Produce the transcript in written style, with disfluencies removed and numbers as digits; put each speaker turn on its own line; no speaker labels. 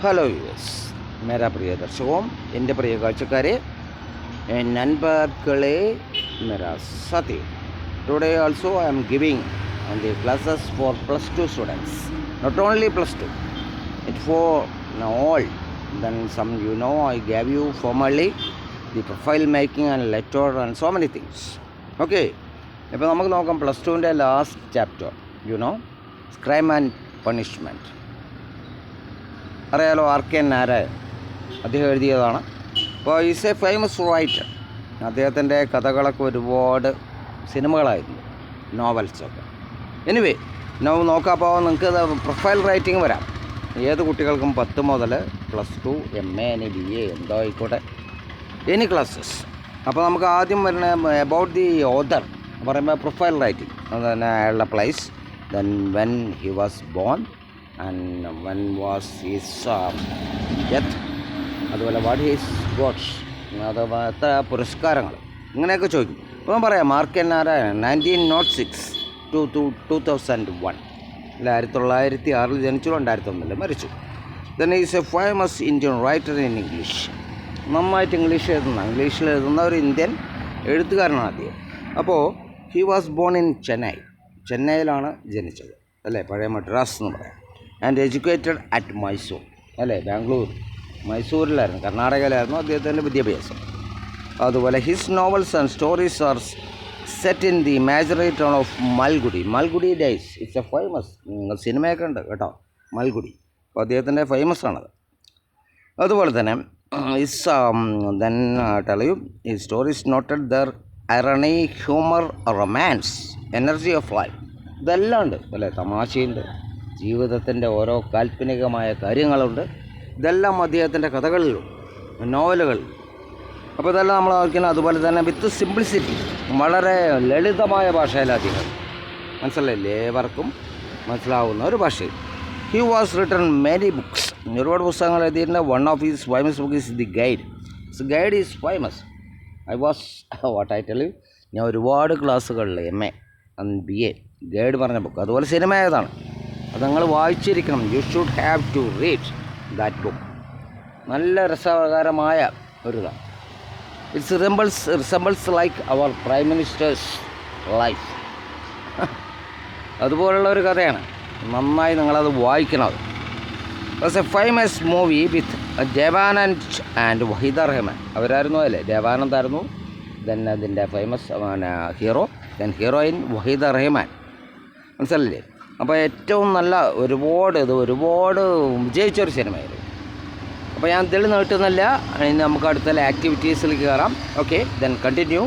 Hello US മേരാ പ്രിയ ദർശകോം എൻ്റെ പ്രിയ കാഴ്ചക്കാരെ നൻപർകളെ മേരാ സാഥി today also I am giving the classes for plus 2 students, not only plus 2, it for all. Then some I gave you formally the profile making and letter and so many things. Okay, ഇപ്പോൾ നമുക്ക് നോക്കാം plus ടുവിൻ്റെ last chapter crime and punishment. അറിയാലോ ആർക്കൻ നാരായൺ അദ്ദേഹം എഴുതിയതാണ്. അപ്പോൾ is A famous writer. അദ്ദേഹത്തിൻ്റെ കഥകളൊക്കെ ഒരുപാട് സിനിമകളായിരുന്നു, നോവൽസൊക്കെ. എനിവേ നോക്കാം. അപ്പോൾ നിങ്ങൾക്ക് പ്രൊഫൈൽ റൈറ്റിംഗ് വരാം. ഏത് കുട്ടികൾക്കും 10 മുതൽ പ്ലസ് 2 MA ഇനി BA എന്തോ ആയിക്കോട്ടെ, എനി ക്ലാസ്സസ്. അപ്പോൾ നമുക്ക് ആദ്യം വരുന്ന അബൌട്ട് ദി ഓഥർ പറയുമ്പോൾ പ്രൊഫൈൽ റൈറ്റിംഗ്, അതുതന്നെ അയാളുടെ place, then when he was born and when was his death, അതുപോലെ വാട്ട് ഹിസ് ഗോട്ട്സ്, അത് എത്ര പുരസ്കാരങ്ങൾ, ഇങ്ങനെയൊക്കെ ചോദിക്കും. അപ്പോൾ പറയാം ആർക്കൻ നാരായൺ 1906 to 2001, 1906 ജനിച്ചു, 2001 മരിച്ചു. Then is A famous Indian writer in English. നന്നായിട്ട് ഇംഗ്ലീഷിൽ എഴുതുന്ന ഒരു ഇന്ത്യൻ എഴുത്തുകാരനാണ് അദ്ദേഹം. അപ്പോൾ ഹി വാസ് ബോൺ ഇൻ ചെന്നൈയിലാണ് ജനിച്ചത്, അല്ലേ, പഴയ മദ്രാസ് എന്ന് പറയാം. ആൻഡ് എഡ്യൂക്കേറ്റഡ് അറ്റ് മൈസൂർ, അല്ലേ, ബാംഗ്ലൂർ, മൈസൂരിലായിരുന്നു, കർണാടകയിലായിരുന്നു അദ്ദേഹത്തിൻ്റെ വിദ്യാഭ്യാസം. അതുപോലെ his novels and stories R set in the imaginary town of Malgudi days. It's A famous, സിനിമയൊക്കെ ഉണ്ട് കേട്ടോ, മൽഗുഡി. അപ്പോൾ അദ്ദേഹത്തിൻ്റെ ഫേമസ് ആണത്. അതുപോലെ തന്നെ then tell you his stories noted their irony, humor, romance, energy of life. ഇതെല്ലാം ഉണ്ട്, അല്ലേ, തമാശയുണ്ട്, ജീവിതത്തിൻ്റെ ഓരോ കാൽപ്പനികമായ കാര്യങ്ങളുണ്ട്. ഇതെല്ലാം അദ്ദേഹത്തിൻ്റെ കഥകളിലുണ്ട്, നോവലുകൾ. അപ്പോൾ ഇതെല്ലാം നമ്മൾ ഓർക്കണം. അതുപോലെ തന്നെ വിത്ത് സിംപ്ലിസിറ്റി, വളരെ ലളിതമായ ഭാഷയിലധികം മനസ്സിലായില്ലേ, ഏവർക്കും മനസ്സിലാവുന്ന ഒരു ഭാഷയിൽ. He was written many books, ഒരുപാട് പുസ്തകങ്ങൾ എഴുതിയിട്ടുണ്ട്. One of his famous book is the Guide. Guide is famous. What I tell you, ഞാൻ ഒരുപാട് ക്ലാസ്സുകളിൽ MA ആൻഡ് BA ഗൈഡ് പറഞ്ഞ ബുക്ക്. അതുപോലെ സിനിമ ഏതാണ്, അത് നിങ്ങൾ വായിച്ചിരിക്കണം. You should have to read that book. നല്ല രസകരമായ ഒരിതാണ്. It's resembles like our prime minister's life. അതുപോലുള്ള ഒരു കഥയാണ്. നന്നായി നിങ്ങളത് വായിക്കണം. Was a famous movie with Devanand and Waheeda Rahman. അവരായിരുന്നു, അല്ലേ, ദേവാനന്ദ് ആയിരുന്നു, ദെൻ അതിൻ്റെ famous hero, then heroine Waheeda Rahman. മനസ്സിലല്ലേ? അപ്പോൾ ഏറ്റവും നല്ല ഒരുപാട് വിജയിച്ചൊരു സിനിമയായിരുന്നു. അപ്പോൾ ഞാൻ ഇതിൽ നീട്ടുന്നില്ല, നമുക്ക് അടുത്ത ആക്ടിവിറ്റീസിൽ കയറാം. Okay, then continue.